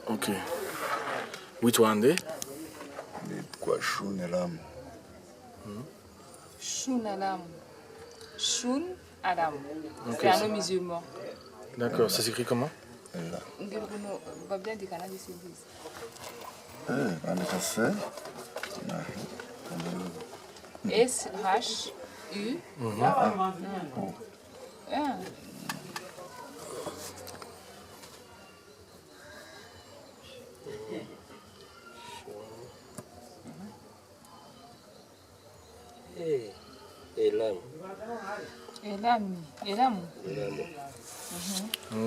Ok. Witwa ande? Nitwa Shunelamu. Shun Adam. Ok, C'est un c'est- nom musulman. D'accord, ça s'écrit comment? Ella. Ngiriguno babya di Canada Service. Bandika se. SHU. Ah. Elam. Elam.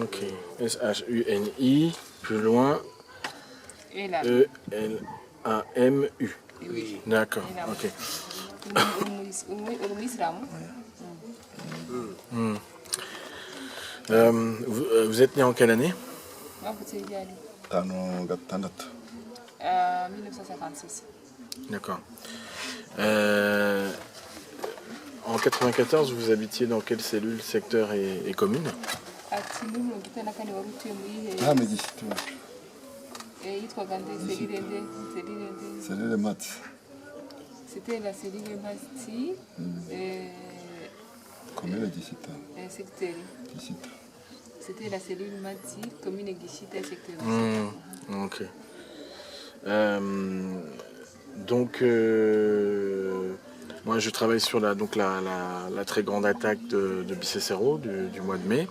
Ok. SHUNI, plus loin, Elam. ELAMU. Oui. D'accord, Elam. ok. Umuislamu. Vous êtes né en quelle année? Wavutse ryari? 5-6. 1956. D'accord. En 94, vous habitiez dans quelle cellule, secteur et commune? Ati muri mirongo itanu na kane wari utuye muri Nta migishito. yitwaga nde selire nde. Serere mati. C'était la selire Basti Komine Gishita. secteur. Gishita. C'était la cellule Mati, commune Gishita secteur. Ok. Donc, moi je travaille sur la très grande attaque de Bicécéro du mois de mai.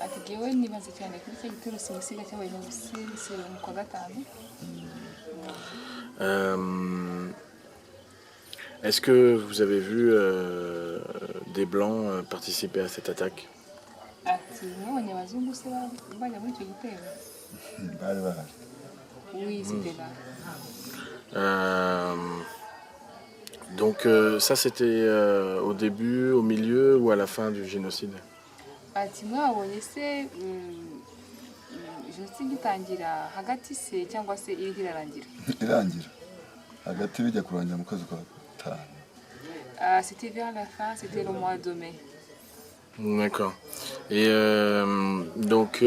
Ati gewe nibaze cyane kuri cyo gitero simusiga cyabaye mu Busesero mu kwa gatanu. Est-ce que vous avez vu des Blancs participer à cette attaque? Ati mwabonye abazungu se bajya muri icyo gitero? Bari bahari. Oui, c'était là. Donc ça c'était au début, au milieu ou à la fin du génocide? Ati mwabonye se jenoside itangira hagati se cyangwa se iri irarangira? Irangira. Hagati bijya kurangira mu kwezi kwa 5. C'était vers la fin, c'était le mois de mai. D'accord. Et donc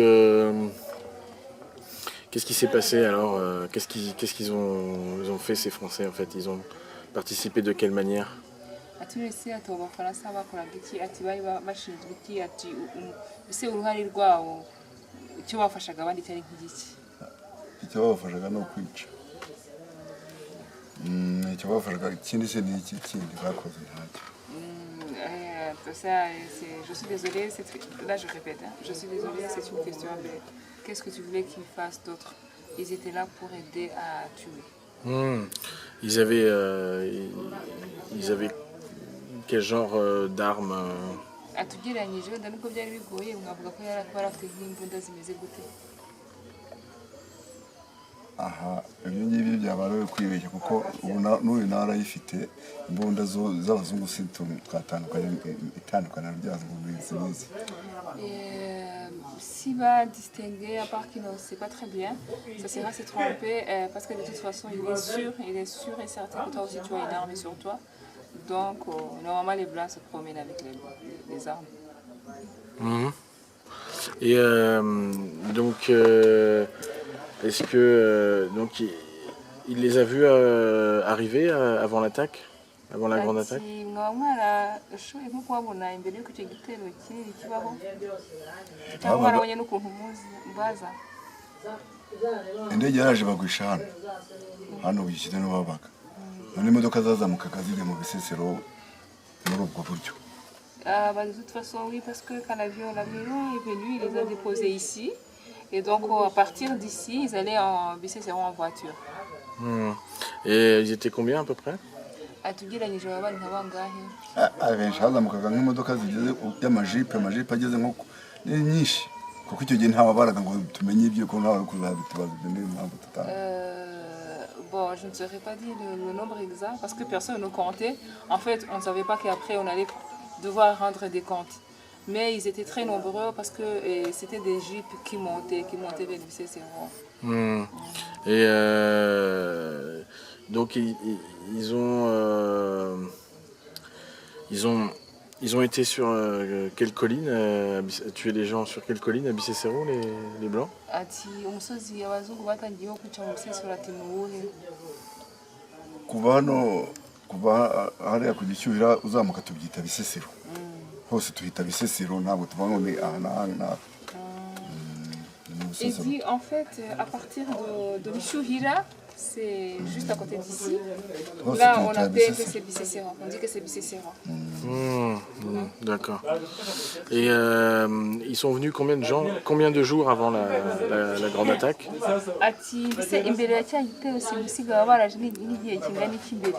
qu'est-ce qui s'est passé alors? Qu'est-ce qu'ils ont fait ces Français en fait? Ils ont participé de quelle manière? Ati wese ati abafaransa bakoraga iki? Ati bari bashinzwe iki? Ati ese uruhare rwawo icyo bafashaga abandi cyari nk'iki? Icyo babafashaga no kwica. Icyo babafashaga ikindi se ni iki kindi bakoze ntacyo. Ça, je suis désolée, là je répète, hein, je suis désolée, c'est une question, mais qu'est-ce que tu voulais qu'ils fassent d'autre? Ils étaient là pour aider à tuer. Ils avaient quel genre d'armes? Atugereranyije wenda nubwo byari bigoye mwavuga ko yari afite nk'imbunda zimeze gute? Aha ibyo ngibyo byabaye kwibeshya kuko ubu n'uyu narayifite imbunda z'abazungu twatandukanye itandukana ryazo mu minsi myiza. Si va distinguer, à part qu'il ne sait pas très bien, ça sera se tromper parce que de toute façon il est sûr et certain que toi aussi tu as une arme sur toi. Donc normalement les blancs se promènent avec les armes. Et donc est-ce que donc il les a vus arriver avant l'attaque, avant la grande attaque? Mwaba mwarashoboye nko kubabona imbere y'uko icyo gitero kinini kibaho cyangwa mwarabonye n'ukuntu baza? Indege yaraje bagwisha hano wishyira no babaga. None imodoka zazamukaga ziri mu Bisesero muri ubwo buryo. De toute façon oui, parce que quand l'avion est venu, il les a déposés ici. Et donc, à partir d'ici, ils allaient en Bisesero en voiture. Et ils étaient combien à peu près? Atugereranyije abana nkabangahe? Abenshi hazamukaga nk'imodoka zigeze y'amajipe ageze nko ni nyinshi kuko icyo gihe ntababaraga ngo tumenye ibyo ko nawe kuzabitubaza ibyo niyo mpamvu tutanga. Bon, je ne saurais pas dire le nombre exact parce que personne ne comptait. En fait, on ne savait pas qu'après on allait devoir rendre des comptes. Mais ils étaient très nombreux parce que c'était des jeeps qui montaient vers le Bisesero. Et donc ils ont Ils ont été sur quelle colline tuer les gens sur quelle colline à Bicécéro, les Blancs? ati umusozi abazungu batangiyeho kwica mu Bisesero ati ni uwuhe? kuva hano kuva hariya ku Gishyuhira uzamuka tubyita Bisesero hose tuhita Bisesero ntabwo tuvuga ngo ni aha n'aha n'aha. Il dit en fait à partir de Bishyuhira, c'est juste à côté d'ici. Là on appelle que c'est Bisesero, on dit que c'est Bisesero. D'accord. Et ils sont venus combien de jours avant la grande attaque? Ati se imbere ya cya gitero simusiga baba baraje n'igihe kingana iki mbere?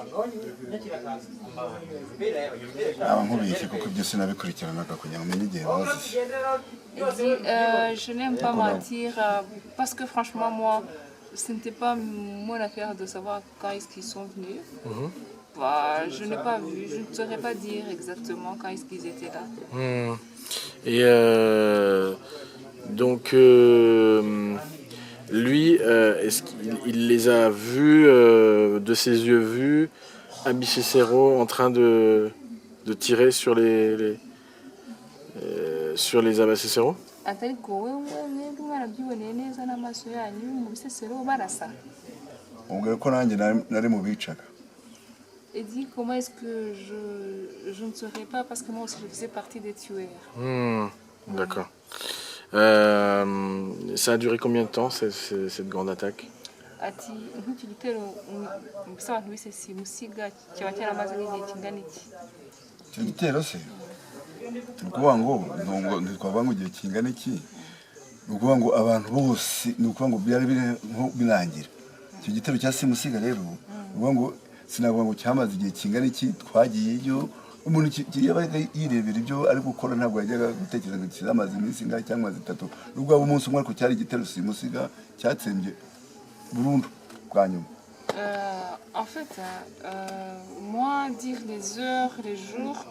aba nkubeshye kuko ibyo sinabikurikiranaga kugira ngo umenye igihe baziye. Il dit je n'aime pas mentir parce que franchement moi ce n'était pas mon affaire de savoir quand est-ce qu'ils sont venus. Bah, je n'ai pas vu, je ne saurais pas dire exactement quand est-ce qu'ils étaient là. Et donc lui, est-ce qu'il les a vus de ses yeux vus à Bicécéro en train de tirer sur les Abacécéro? Atari ko wewe mwebwe mwarabyiboneye neza n'amaso yanyu mu Bisesero barasa. Ubwo ko nanjye nari mu bicaga. Et dit comment est-ce que je ne saurais pas parce que moi aussi je faisais partie des tueurs. D'accord. Ça a duré combien de temps cette grande attaque? Ati nk'iki gitero mbese abantu bise simusiga kiba cyaramaze n'igihe kingana iki? Icyo gitero se ni ukuvuga ngo ntitwavuga ngo igihe kingana iki, ni ukuvuga ngo abantu bose ni ukuvuga ngo byari birangira. Icyo gitero cya simusiga rero ni ukuvuga ngo sinavuga ngo cyamaze igihe kingana iki, twagiyeyo umuntu yabaga yirebera ibyo ari gukora ntabwo yajyaga gutekereza ngo kizamaze iminsi ingahe cyangwa itatu, nubwo abo umunsi umwe ariko cyari igitero simusiga cyatsembye burundu bwa nyuma. En fait, moi dire les heures, les jours,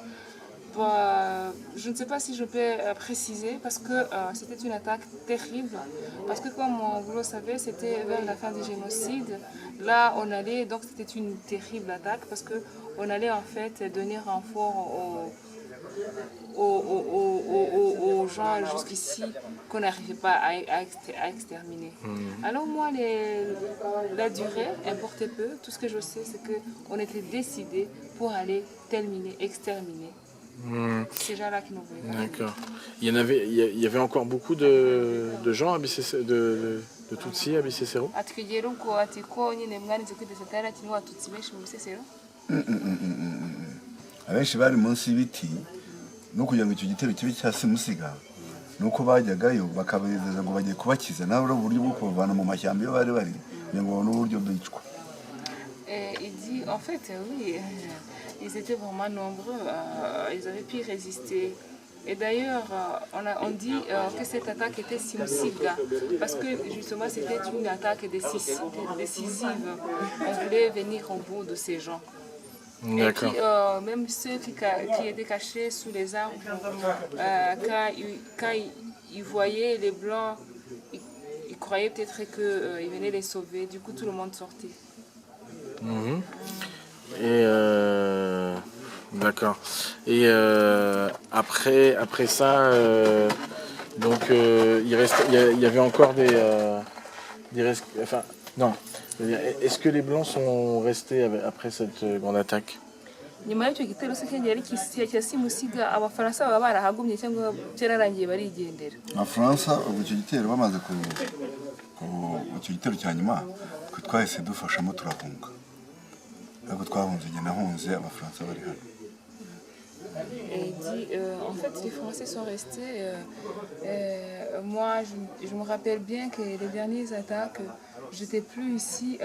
bah, je ne sais pas si je peux préciser parce que c'était une attaque terrible. Parce que comme vous le savez, c'était vers la fin du génocide. Là, on allait, donc c'était une terrible attaque parce qu'on allait en fait donner renfort aux gens jusqu'ici qu'on n'arrivait pas à exterminer. Alors moi, la durée importait peu. Tout ce que je sais, c'est qu'on était décidé pour aller terminer, exterminer. Ces gens-là qui nous voulaient. D'accord. Il y avait encore beaucoup de gens à Bicécéro, de Tutsis à Bicécéro? Abenshi bari munsi y'ibiti no kugira ngo icyo gitero kibe cya simusiga nuko bajyagayo bakabizeza ngo bagiye kubakiza nawe uri uburyo bwo kubavana mu mashyamba iyo bari kugira ngo babone uburyo bicwa. Il dit en fait oui, ils étaient vraiment nombreux, ils avaient pu résister. Et d'ailleurs, on dit que cette attaque était simusiga parce que justement c'était une attaque décisive. On voulait venir au bout de ces gens. Et puis, même ceux qui étaient cachés sous les arbres, quand ils voyaient les Blancs, ils croyaient peut-être qu'ils venaient les sauver. Du coup, tout le monde sortait. Et d'accord. Et après ça, donc il y avait encore enfin non. Est-ce que les Blancs sont restés après cette grande attaque? nyuma y'icyo gitero se cyangwa ari cya simusiga abafaransa baba barahagumye cyangwa cyararangiye barigendera? Abafaransa ubu icyo gitero bamaze icyo gitero cya nyuma twahise dufashamo turahunga, ariko twahunze njye nahunze abafaransa bari hano. Et il dit, en fait, les Français sont restés. Moi, je me rappelle bien que les dernières attaques, j'étais plus ici,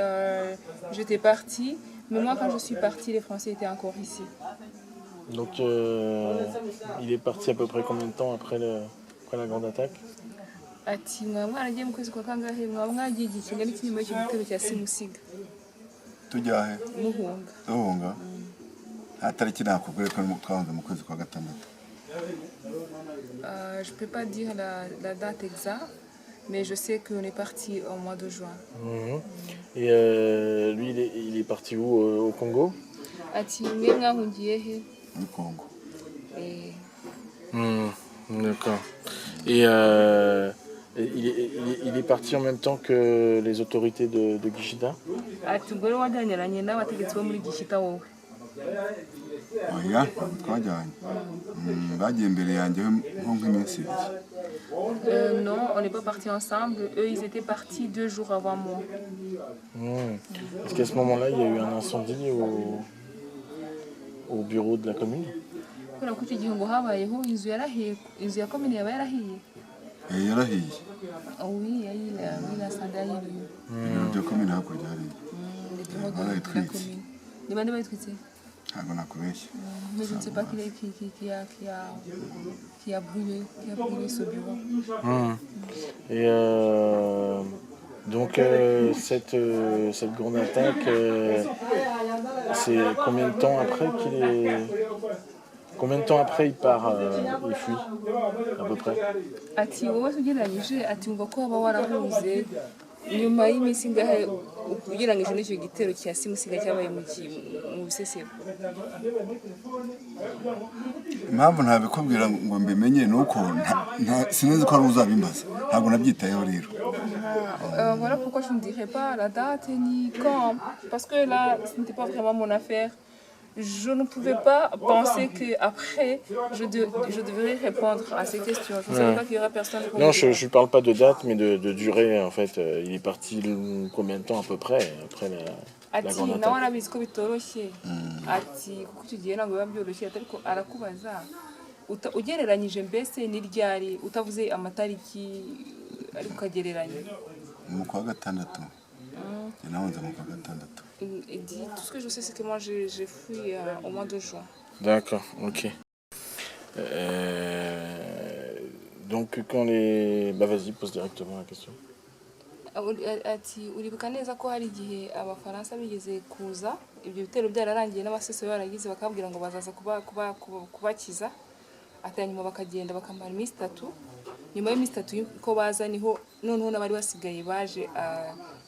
j'étais partie. Mais moi, quand je suis partie, les Français étaient encore ici. Donc, il est parti à peu près combien de temps après la grande attaque? Ati mwaragiye mu kwezi kwa kangahe mwagiye igihe kingana iki nyuma y'icyo gitero cya simusiga? Tujya he? Muhunga. Duhunga. Nta tariki nakubwiye ko twahunze mu kwezi kwa gatandatu. Je peux pas dire la date exacte, mais je sais qu'on est parti au mois de juin. Et lui, il est parti où? Au Congo? Ati mwe mwahungiye he? Muri Congo. Et D'accord. Et il est parti en même temps que les autorités de Gishida? ati ubwo rero wajyaniranye n'abategetsi bo muri Gishita wowe? oya twajyanye bagiye imbere yanjye nko nk'iminsi ibiri. Non, on n'est pas partis ensemble. Eux, ils étaient partis 2 jours avant moi. Est-ce qu'à ce moment-là, il y a eu un incendie au bureau de la commune? Kubera ko icyo gihe ngo habayeho inzu ya komine yaba yarahiye. Yarahiye. Oui, il a scandale. Ibiro bya komine hakurya hariya. Barayitwitse. Ni bande bayitwitse? Ntabwo nakubeshya. Mais je ne sais pas qui a brûlé ce bureau. Et donc cette grande attaque, c'est combien de temps après Combien de temps après il part, il fuit à peu près? Ati wowe ugereranyije ati wumva ko waba warahuze nyuma y'iminsi ingahe ugereranyije n'icyo gitero cya simusiga cyabaye mu Bisesero? Impamvu ntabikubwira ngo mbimenye ni uko sinzi ko ari uzabimbaza ntabwo nabyitayeho rero. Voilà pourquoi je ne dirais pas la date ni quand, parce que là ce n'était pas vraiment mon affaire. Je ne pouvais pas penser qu'après, je devrais répondre à ces questions. Je ne savais pas qu'il y aurait personne. Non, je ne parle pas de date, mais de durée, en fait. Il est parti combien de temps à peu près après la grande attaque? Ati kuko icyo gihe ntabwo biba byoroshye ariko arakubaza ugereranyije mbese ni ryari utavuze amatariki ariko ukagereranya. Mu kwa gatandatu. Nahunze mu kwa gatandatu. Il dit, tout ce que je sais, c'est que moi, j'ai fui au mois de juin. D'accord, ok. Donc, quand les... Bah, vas-y, pose directement la question. Ati uribuka neza ko hari igihe abafaransa bigeze kuza ibyo bitero byararangiye n'abasese baragize bakabwira ngo bazaza kubakiza ati nyuma bakagenda bakamara iminsi 3 nyuma y'iminsi 3 ko baza niho noneho n'abari basigaye baje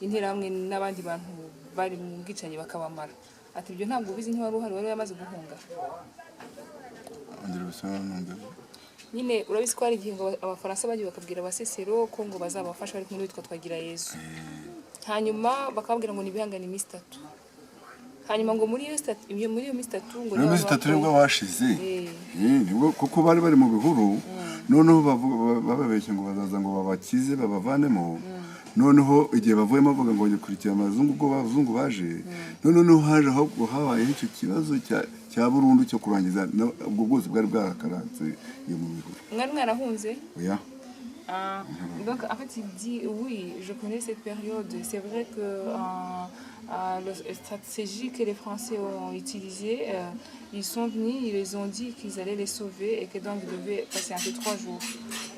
interahamwe n'abandi bantu bari mu bwicanyi bakabamara. Ati ibyo ntabwo ubizi ntiwari uhari wari yamaze guhunga. Nyine urabizi ko hari igihe ngo abafaransa bagiye bakabwira abasesero ko ngo bazabafasha bari kumwe witwa Twagirayezu. Hanyuma bakabwira ngo nibihangane iminsi 3. Hanyuma ngo muri iyo minsi 3 ngo muri minsi 3 nibwo bashize. Nibwo kuko bari mu bihuru noneho bababeshye ngo bazaza ngo babakize babavanemo. Noneho igihe bavuyemo bavuga ngo ngikurikira amazungu ubwo abazungu baje noneho haje aho habaye icyo kibazo cya burundu cyo kurangiza ubwo bwose bwari bwakaranze iyo mu bihuru. Mwari mwarahunze? Oya. Donc en fait il dit oui, je connais cette période. C'est vrai que la stratégie que les Français ont utilisée, ils sont venus, ils les ont dit qu'ils allaient les sauver et que donc ils devaient patienter 3 jours.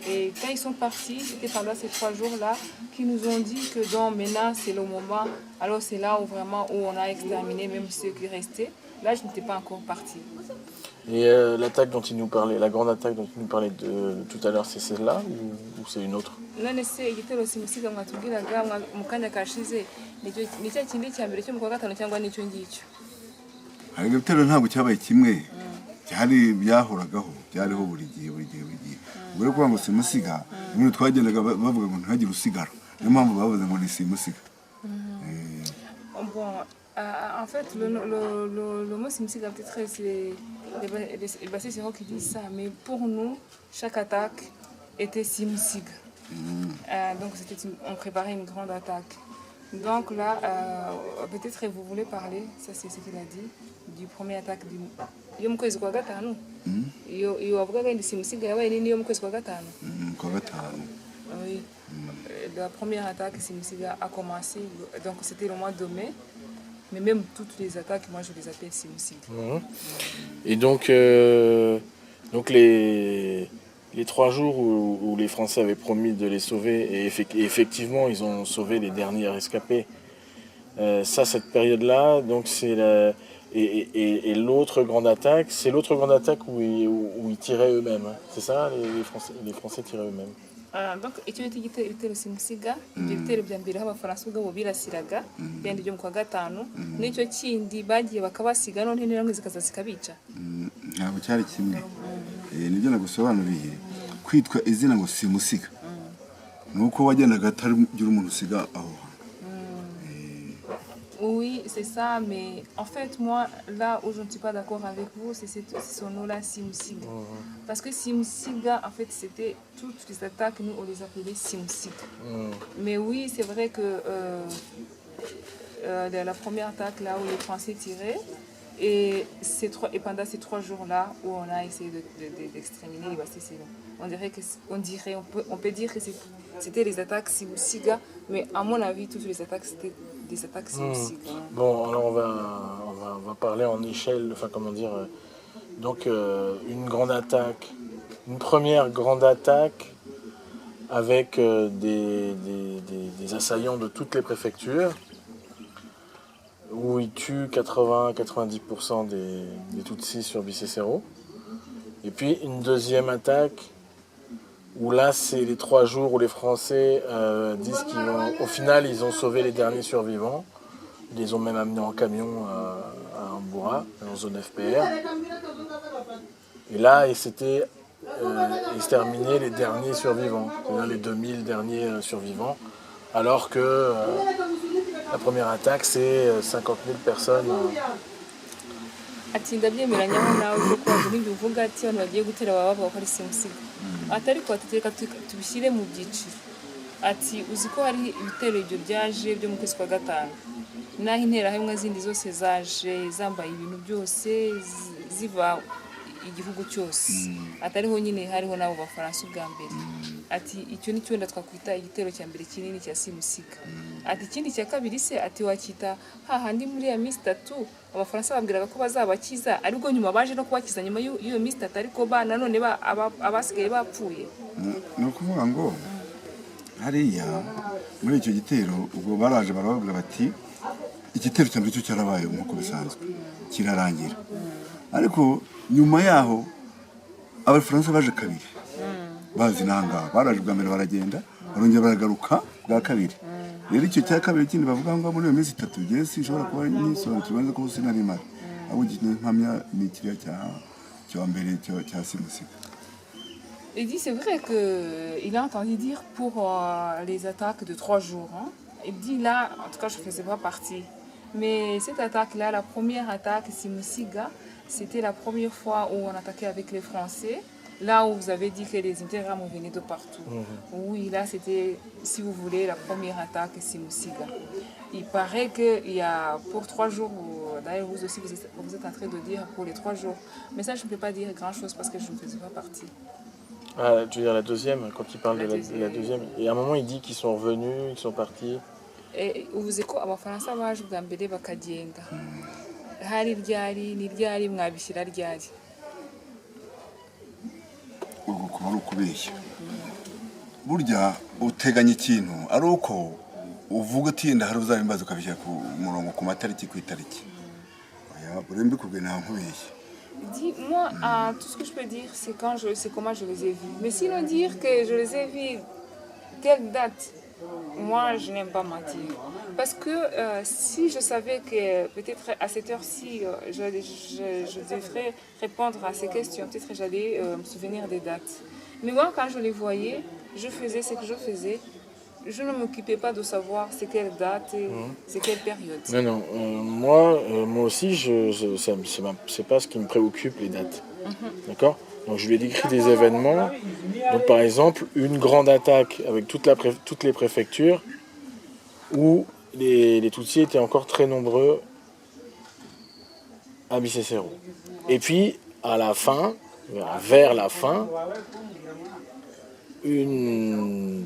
Et quand ils sont partis, c'était pendant ces 3 jours-là qu'ils nous ont dit que donc maintenant c'est le moment. Alors c'est là où vraiment où on a exterminé même ceux qui restaient. Là je n'étais pas encore partie. Et l'attaque dont il nous parlait, la grande attaque dont il nous parlait tout à l'heure, c'est celle-là ou c'est une autre? None se igitero simusiga mwatubwiraga mu kanya kashize ni cya kindi cya mbere cyo mu kwa gatanu cyangwa n'icyo ngicyo? Hari igitero ntabwo cyabaye kimwe cyari byahoragaho byariho buri gihe ubwo rero kuvuga ngo simusiga ibintu twagendaga bavuga ngo ntihagire usigara niyo mpamvu bavuze ngo ni simusiga. Bon, en fait le mot simusiga peut-être c'est les bassistes qui disent ça, mais pour nous chaque attaque était simusiga. Donc on préparait une grande attaque. Donc là, peut-être vous voulez parler, ça c'est ce qu'il a dit, du premier attaque du Yom Kwezi kwa gatanu. Iyo wavugaga ndi simusiga yabaye nini Yom Kwezi kwa gatanu? Kwa gatanu. Oui. La première attaque simusiga a commencé, donc c'était le mois de mai. Mais même toutes les attaques, moi je les appelle simusiga. Et donc les 3 jours où les Français avaient promis de les sauver, et effectivement ils ont sauvé les derniers rescapés. Cette période-là, donc c'est et l'autre grande attaque, c'est l'autre grande attaque où ils tiraient eux-mêmes. C'est ça, les Français tiraient eux-mêmes. Donc icyo gitero simusiga ibyo bitero bya mbere abafaransa ubwo birasiraga byandi byo mu kwa gatanu n'icyo kindi bagiye bakabasiga none n'interahamwe zikaza zikabica. Ntabwo cyari kimwe nibyo nagusobanuriye kwitwa izina ngo simusiga nuko wagendaga atagira umuntu usiga aho. Oui, c'est ça, mais en fait, moi, là où je ne suis pas d'accord avec vous, c'est ce nom-là, Simusiga. Parce que Simusiga, en fait, c'était toutes les attaques, nous, on les appelait Simusiga. Mais oui, c'est vrai que la première attaque, là où les Français tiraient, et pendant ces 3 jours-là, où on a essayé d'exterminer les Bastécélos, on peut dire que c'était les attaques Simusiga, mais à mon avis, toutes les attaques, c'était des attaques Simusiga. Bon, alors on va parler en échelle, enfin comment dire, donc une grande attaque, une première grande attaque avec des assaillants de toutes les préfectures, où ils tuent 80-90% des Tutsis sur Bicécéro. Et puis une deuxième attaque, où là c'est les 3 jours où les Français disent qu'au final ils ont sauvé les derniers survivants. Ils les ont même amenés en camion à Amboura, en zone FPR. Et là, c'était exterminer les derniers survivants, c'est-à-dire les 2000 derniers survivants, alors que la première attaque c'est 50 000 personnes. Ati ndabyemeranya nawe kuko n'ibyo uvuga ati abantu bagiye gutera baba bavuga ko ari Simusiga. Atari ko atereka tubishyire mu byiciro. Ati uzi ko hari ibitero ibyo byaje byo mu kwezi kwa 5 naho interahamwe zindi zose zaje zambaye ibintu byose ziva igihugu cyose. Atariho nyine hariho nabo bafaransa ubwa mbere. Ati icyo nicyo twakwita igitero cya mbere kinini cya Simusiga. Ati ikindi cya kabiri se ati wakita hahandi muri ya minsi 3 abafaransa babwiraga ko bazabakiza ariko nyuma baje no kubakiza nyuma y'iyo minsi 3 ariko nanone abasigaye bapfuye. Ni ukuvuga ngo hariya muri icyo gitero ubwo baraje baravuga bati igitero cya mbere cyo cyarabaye nk'uko bisanzwe kirarangira, ariko nyuma yaho abafaransa baje kabiri bazi nanga baraje bwa mbere baragenda barongera baragaruka bwa kabiri. Rero icyo cya kabiri kindi bavuga ngo muri iyo minsi 3 gihe sinshobora kuba nisobanukirwa ko sinari mari abo mpamya ni kiriya cya mbere cya Simusiga. Il dit c'est vrai qu'il a entendu dire pour les attaques de 3 jours. Hein. Il dit là, en tout cas je ne faisais pas partie. Mais cette attaque-là, la première attaque Simusiga, c'était la première fois où on attaquait avec les Français. Là où vous avez dit que les Interahamwe venaient de partout. Oui, là c'était, si vous voulez, la première attaque Simusiga. Il paraît qu'il y a pour 3 jours, d'ailleurs vous aussi vous êtes en train de dire pour les 3 jours. Mais ça je ne peux pas dire grand chose parce que je ne faisais pas partie. Ah, tu veux dire la deuxième, quand il parle de la deuxième. Et à un moment il dit qu'ils sont revenus, qu'ils sont partis. Uvuze ko abafaransa baje bwa mbere bakagenda. Hari ryari mwabishyira ryari. Ubwo kuba ari ukubeshya. Burya uteganya ikintu ari uko uvuga ati ndahari uzabimbaza ukabishyira ku murongo ku matariki ku itariki. Oya burembe kubwe nta nkubeshya. Moi, tout ce que je peux dire, c'est comment je les ai vus. Mais sinon dire que je les ai vus telle date, moi je n'aime pas mentir. Parce que si je savais que peut-être à cette heure-ci, je devrais répondre à ces questions, peut-être j'allais me souvenir des dates. Mais moi, quand je les voyais, je faisais ce que je faisais. Je ne m'occupais pas de savoir c'est quelle date et c'est quelle période. Non, moi aussi, c'est pas ce qui me préoccupe, les dates. D'accord ? Donc je lui ai décrit des événements. Donc par exemple, une grande attaque avec toutes les préfectures où les Tutsis étaient encore très nombreux à Bicécéro. Et puis, à la fin, vers la fin, une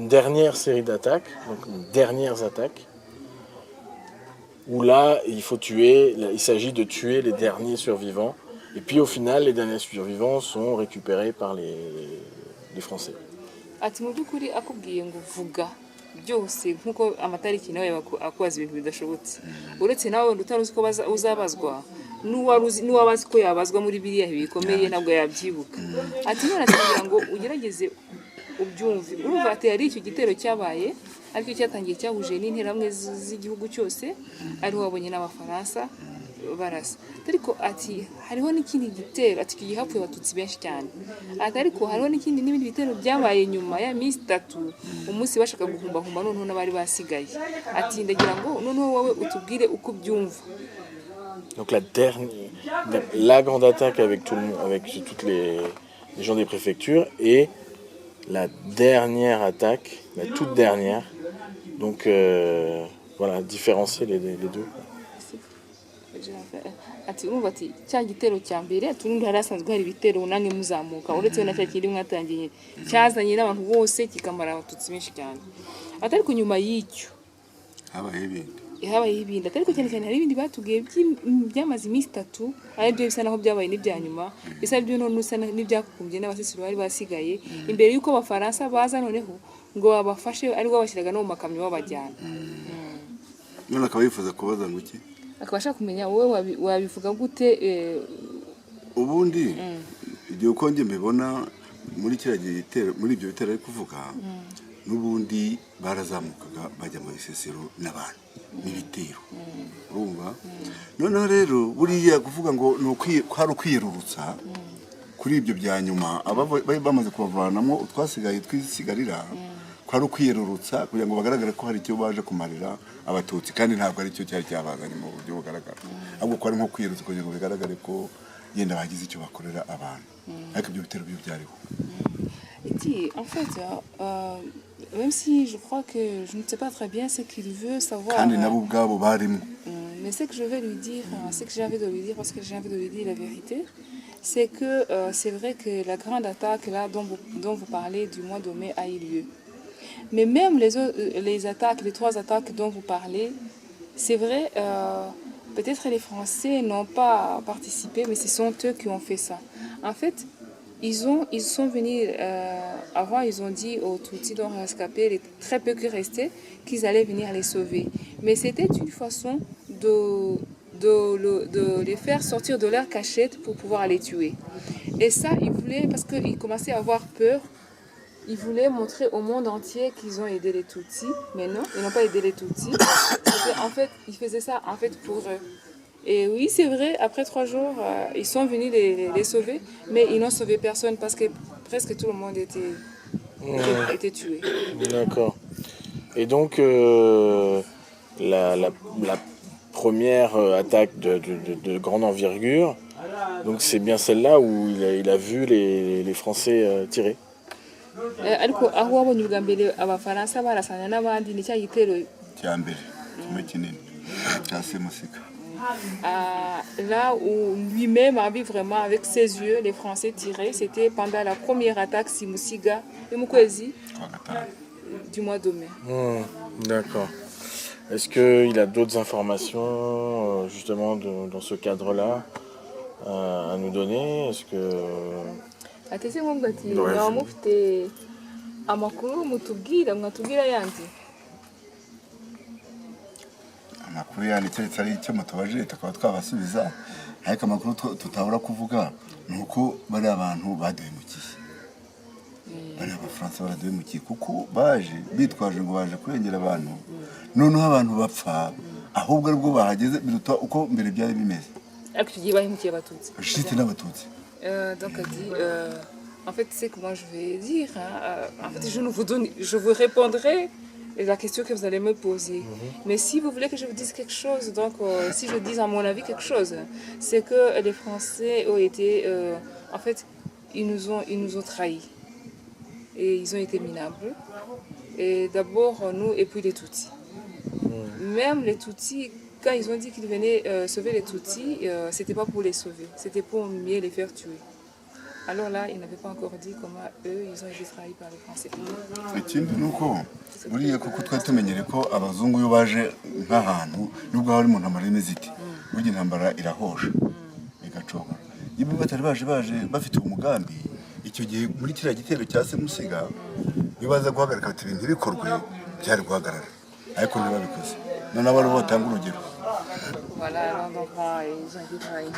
dernière série d'attaques, donc dernières attaques, où là, il s'agit de tuer les derniers survivants. Et puis au final, les derniers survivants sont récupérés par les Français. Ati mu by'ukuri akubwiye ngo vuga byose nkuko amatariki nawe akwaza ibintu bidashobotse uretse nawe utaruzi ko uzabazwa n'uwabazi ko yabazwa muri biriya bikomeye nabwo yabyibuka. Ati none atagira ngo ugerageze ubyumve urumva ati hari icyo gitero cyabaye ariko cyatangiye cyahuje n'interahamwe z'igihugu cyose ariho wabonye n'abafaransa barasa ariko ati hariho n'ikindi gitero ati kigiye hapfuye abatutsi benshi cyane ati ariko hariho n'ibindi bitero byabaye nyuma ya minsi 3 umunsi bashaka guhumbahumba noneho n'abari basigaye ati ndagira ngo noneho wowe utubwire uko byumva. Donc la grande attaque avec toutes les gens des préfectures et la dernière attaque, la toute dernière. Donc voilà, différencier les deux. Ati urumva ati cya gitero cya mbere turundi hari asanzwe hari ibitero nange muzamuka uretse na cya kindi mwatangiye cyazanye n'abantu bose kikamara abatutsi benshi cyane. Atari ku nyuma y'icyo habaye ibindi ariko cyane cyane hari ibindi batubwiye byamaze iminsi 3 ari byo bisa naho byabaye n'ibya nyuma bisa byo none usa n'ibyakumbye n'abasesuru bari basigaye imbere yuko abafaransa baza noneho ngo babafashe ari bwo bashyiraga no mu makamyo babajyana. None akaba yifuza kubaza ngo iki akabasha kumenya wowe wabivuga gute ubundi igihe uko njye mbibona muri kiriya gitero muri ibyo bitero ari kuvuga n'ubundi barazamukaga bajya mu bisesero n'abantu n'ibitero urumva noneho rero buriya kuvuga ngo hari ukwiyerurutsa kuri ibyo bya nyuma bamaze kubavanamo utwasigaye twisigarira kwari ukwiyerurutsa kugira ngo bagaragare ko hari icyo baje kumarira abatutsi kandi ntabwo ari cyo cyari cyabazanye mu buryo bugaragara ahubwo ko ari nko kwiyerurutsa kugira ngo bigaragare ko yenda bagize icyo bakorera abantu ariko ibyo bitero byo byariho. En fait, même si je crois que je ne sais pas très bien ce qu'il veut savoir. Mais ce que je vais lui dire, ce que j'ai envie de lui dire, parce que j'ai envie de lui dire la vérité, c'est que c'est vrai que la grande attaque là dont vous parlez du mois de mai a eu lieu. Mais même les attaques, les 3 attaques dont vous parlez, c'est vrai, peut-être les Français n'ont pas participé, mais ce sont eux qui ont fait ça. En fait, ils sont venus, avant ils ont dit aux Tutsis dont rescapés, les très peu qui restaient, qu'ils allaient venir les sauver. Mais c'était une façon de les faire sortir de leur cachette pour pouvoir les tuer. Et ça, ils voulaient, parce qu'ils commençaient à avoir peur, ils voulaient montrer au monde entier qu'ils ont aidé les Tutsis. Mais non, ils n'ont pas aidé les Tutsis. En fait, ils faisaient ça en fait pour eux. Et oui, c'est vrai, après 3 jours, ils sont venus les sauver, mais ils n'ont sauvé personne parce que presque tout le monde était tué. D'accord. Et donc, la première attaque de grande envergure, donc c'est bien celle-là où il a vu les Français tirer. Ariko aho wabonye ubwa mbere abafaransa barasana n'abandi ni cya gitero cya mbere kimwe kinini cya Simusiga. Là où lui-même a vu vraiment avec ses yeux les Français tirer, c'était pendant la première attaque Simusiga du mois de mai. D'accord. Est-ce qu'il a d'autres informations justement dans ce cadre-là à nous donner? Est-ce que... Atese ngombwa ati nawe mufite amakuru mutubwira mwatubwira yandi amakuru yandi cyetse ari icyo mutubaje tukaba twabasubiza ariko amakuru tutabura kuvuga nuko bari abantu baduhemukiye bari abafaransa baraduhemukiye kuko baje bitwaje ngo baje kurengera abantu noneho abantu bapfa ahubwo aribwo bahageze biruta uko mbere byari bimeze ariko tugiye bahemukiye abatutsi shite n'abatutsi. Donc elle dit, en fait, c'est comment je vais dire. En fait, je vous répondrai la question que vous allez me poser. Mais si vous voulez que je vous dise quelque chose, donc si je dis à mon avis quelque chose, c'est que les Français ont été, en fait, ils nous ont trahis et ils ont été minables. Et d'abord nous et puis les Tutsis. Même les Tutsis. Quand ils ont dit qu'ils venaient sauver les Tutsis, c'était pas pour les sauver, c'était pour mieux les faire tuer. Alors là, ils n'avaient pas encore dit comment eux, ils ont été trahis par les Français. Ikindi nuko buriya kuko twari tumenyere ko abazungu yo baje nk'ahantu nubwo hari mu ntambara y'imiziti burya intambara irahosha igacoka ibo batari baje bafite umugambi icyo gihe muri kiriya gitero cya Simusiga bibaza guhagarika ati ibintu bikorwe byari guhagarara ariko ntibabikoze none abari batanga urugero. Voilà, alors donc ils ont été trahis.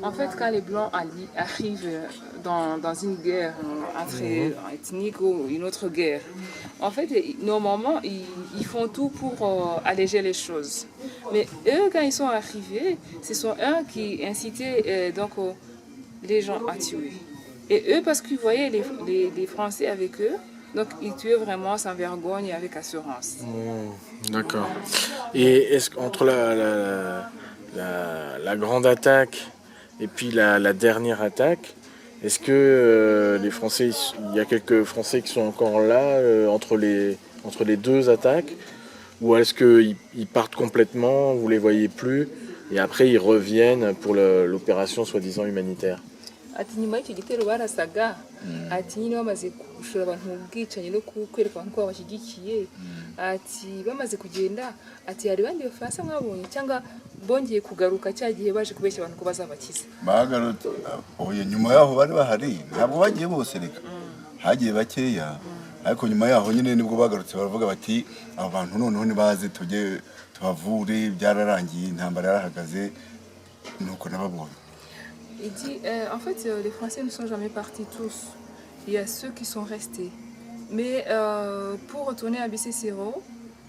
En fait, quand les Blancs arrivent dans une guerre ethnique ou une autre guerre, en fait, normalement, ils font tout pour alléger les choses. Mais eux, quand ils sont arrivés, ce sont eux qui incitaient les gens à tuer. Et eux, parce qu'ils voyaient les Français avec eux, donc ils tuaient vraiment sans vergogne et avec assurance. D'accord. Et est-ce qu'entre la grande attaque et puis la dernière attaque, est-ce que les Français, il y a quelques Français qui sont encore là entre les deux attaques, ou est-ce qu'ils partent complètement, vous les voyez plus, et après ils reviennent pour l'opération soi-disant humanitaire? Ati nyuma y'icyo gitero barasaga ati nyine bamaze gushora abantu mu bwicanyi no kwereka abantu ko babashyigikiye ati bamaze kugenda ati hari abandi bafaransa mwabonye cyangwa bongeye kugaruka cya gihe baje kubeshya abantu ko bazabakiza? bagarutse oya, nyuma yaho bari bahari, ntabwo bagiye bose reka, hagiye bakeya, ariko nyuma yaho nyine nibwo bagarutse baravuga bati abo bantu noneho nibaze tujye tubavure, byararangiye, intambara yarahagaze, nuko nababonye. Il dit, en fait, les Français ne sont jamais partis tous. Il y a ceux qui sont restés. Mais pour retourner à Bicécéro,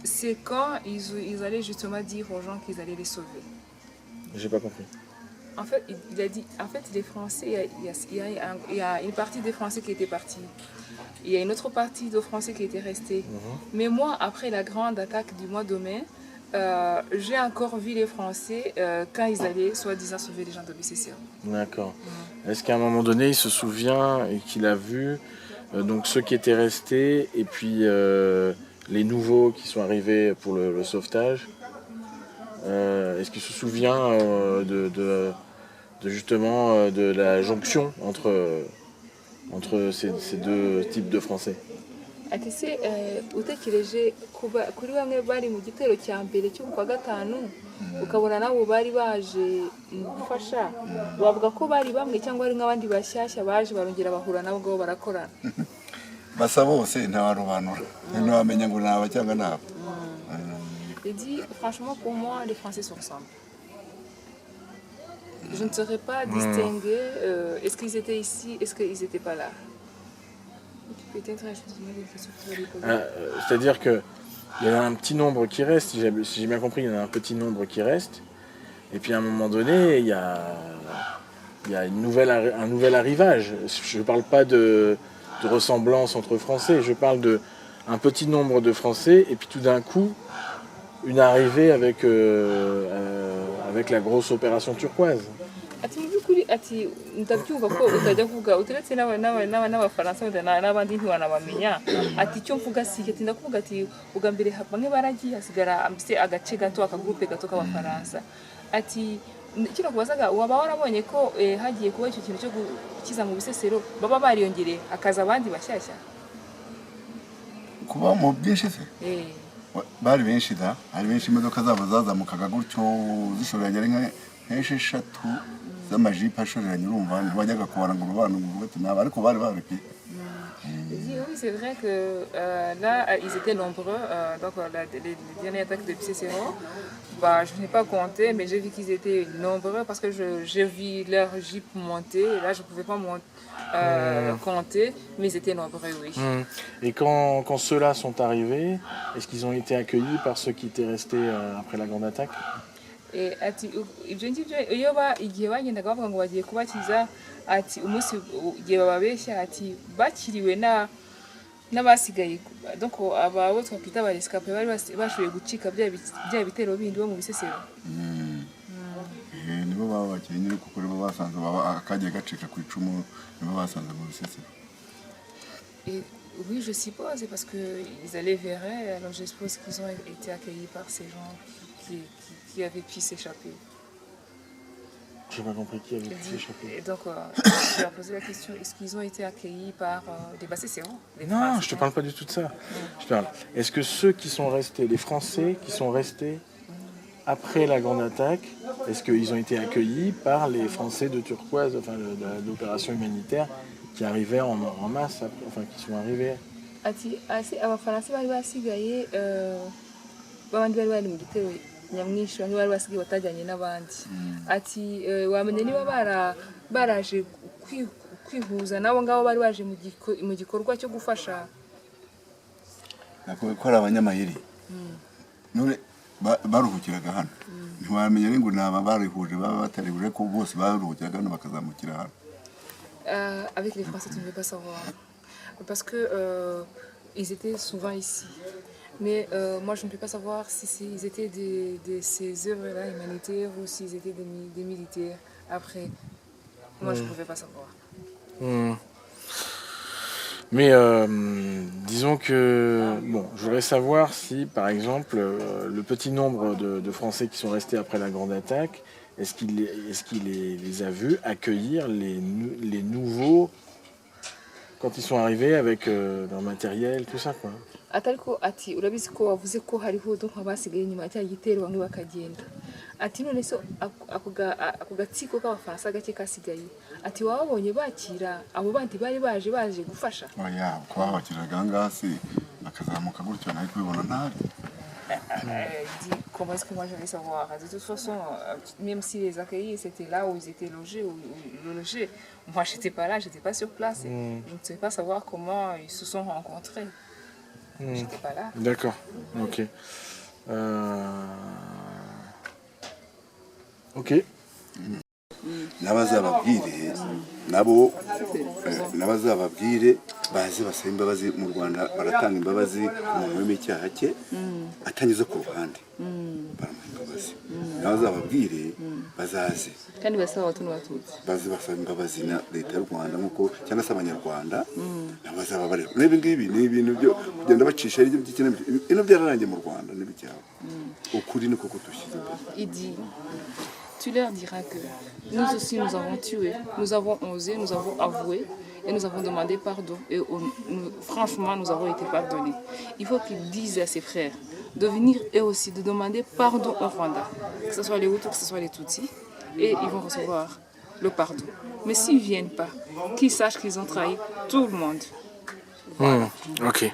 c'est quand ils allaient justement dire aux gens qu'ils allaient les sauver. J'ai pas compris. En fait, il a dit, en fait, les Français, il y a une partie des Français qui étaient partis. Il y a une autre partie de Français qui étaient restés. Mais moi, après la grande attaque du mois de mai, j'ai encore vu les Français quand ils allaient soi-disant sauver les gens de Bicécéro. D'accord. Est-ce qu'à un moment donné, il se souvient et qu'il a vu donc ceux qui étaient restés et puis les nouveaux qui sont arrivés pour le sauvetage? Est-ce qu'il se souvient de justement de la jonction entre ces deux types de Français? Ati se utekereje kuri bamwe bari mu gitero cya mbere cyo kwa gatanu ukabona nabo bari baje gufasha, bavuga ko bari bamwe cyangwa ari nk'abandi bashyashya baje barongera bahura nabo ngo barakorana? Basa bose ntawarobanura, ntawamenya ngo naba cyangwa nabo. Il dit, franchement, pour moi, les Français se ressemblent. Je ne saurais pas distinguer est-ce qu'ils étaient ici, est-ce qu'ils n'étaient pas là. Peut-être, c'est-à-dire qu'il y en a un petit nombre qui reste, si j'ai bien compris, il y en a un petit nombre qui reste, et puis à un moment donné, il y a un nouvel arrivage. Je ne parle pas de ressemblance entre Français, je parle d'un petit nombre de Français, et puis tout d'un coup, une arrivée avec la grosse opération turquoise. Ati mu by'ukuri ati ndabyumva ko utajya kuvuga uturetse n'abafaransa n'abandi ntiwanabamenya, ati icyo mvuga si ati ndakuvuga ati uga mbere bamwe baragiye hasigara mbese agace gato akagurupe gato k'abafaransa. Ati kino kubazaga waba warabonye ko hagiye kuba icyo kintu cyo gukiza mu Bisesero baba bariyongereye akaza abandi bashyashya kuba mu bwinshi se? Bari benshi da, hari benshi, imodoka zabo zazamukaga gutyo zishoranye ari nk'esheshatu z'amajipo ashoreranye, urumva ntibajyaga kubara ngo urubano ngo ati naba, ariko bari babipye. Oui, c'est vrai que là, ils étaient nombreux. Donc, les dernières attaques de Bicécéro, je n'ai pas compté, mais j'ai vu qu'ils étaient nombreux parce que j'ai vu leur jeep monter. Et là, je ne pouvais pas compter, mais ils étaient nombreux, oui. Et quand ceux-là sont arrivés, est-ce qu'ils ont été accueillis par ceux qui étaient restés après la grande attaque? Ati ibyo ngibyo iyo igihe bagendaga bavuga ngo bagiye kubakiza, ati umunsi igihe bababeshya ati bakiriwe n'abasigaye, donc abo twakwita ba rescapés bari bashoboye gucika bya bitero bindi bo mu Bisesero. Nibo babakiriye nyine kuko nibo basanze akagiye gacika ku icumu, nibo basanze mu Bisesero. Oui, je suppose, parce qu'ils allaient vers eux, alors je suppose qu'ils ont été accueillis par ces gens qui avaient pu s'échapper. Je n'ai pas compris qui avait pu s'échapper. Et donc, je leur posais la question, est-ce qu'ils ont été accueillis par des Bassécéros? Non, je ne te parle pas du tout de ça. Je parle. Est-ce que ceux qui sont restés, les Français qui sont restés après la grande attaque, est-ce qu'ils ont été accueillis par les Français de Turquoise, enfin de l'opération humanitaire, qui arrivaient en masse, enfin qui sont arrivés? Ati abafaransa bari basigaye babandi bari mu gitero nyamwinshi bamwe bari basigaye batajyanye n'abandi ati wamenye niba baraje kwihuza nabo ngabo bari baje mu gikorwa cyo gufasha ko ari abanyamayeri none baruhukiraga hano ntiwamenya ngo ni aba barihuje baba batarihuje ko bose baruhukiraga hano bakazamukira hano. Avec les Français, tu ne veux pas savoir. Parce que ils étaient souvent ici. Mais moi, je ne peux pas savoir si ils étaient de ces œuvres-là humanitaires ou s'ils étaient des militaires. Après, moi, je ne pouvais pas savoir. Mais disons que, bon, je voudrais savoir si, par exemple, le petit nombre de Français qui sont restés après la grande attaque, est-ce qu'il les a vus accueillir les nouveaux quand ils sont arrivés avec leur matériel, tout ça, quoi. Atariko ati urabizi ko wavuze ko hariho donc abasigaye nyuma cya gitero bamwe bakagenda ati none so ako gatsiko k'abafaransa gake kasigaye ati wabonye bakira abo bandi bari baje gufasha oya ko babakiraga ngasi bakazamuka gutyo nayo kubibona ntari. Dit comment est-ce que moi je vais savoir de toute façon même si les accueillis c'était là où ils étaient logés moi j'étais pas là, j'étais pas sur place je ne sais pas savoir comment ils se sont rencontrés. J'étais pas là. D'accord, ok. Ok. N'abazababwire nabo n'abazababwire baze basaba imbabazi mu Rwanda baratanga imbabazi umuntu wemeye icyaha cye atanyuze ku ruhande baramuha imbabazi n'abazababwire bazaze kandi basaba abatutsi n'abatutsi baze basaba imbabazi na leta y'u Rwanda nk'uko cyangwa se abanyarwanda n'abazaba bareba n'ibi ngibi ni ibintu byo kugenda bacisha ibyo by'ikinamico ino byararangiye mu Rwanda n'ibicyaha ukuri niko kudushyize imbere. Tu leur diras que nous aussi nous avons tué, nous avons osé, nous avons avoué et nous avons demandé pardon. Et franchement, nous avons été pardonnés. Il faut qu'ils disent à ses frères de venir eux aussi, de demander pardon au Rwanda, que ce soit les Hutus, que ce soit les Tutsis, et ils vont recevoir le pardon. Mais s'ils ne viennent pas, qu'ils sachent qu'ils ont trahi tout le monde. Ok.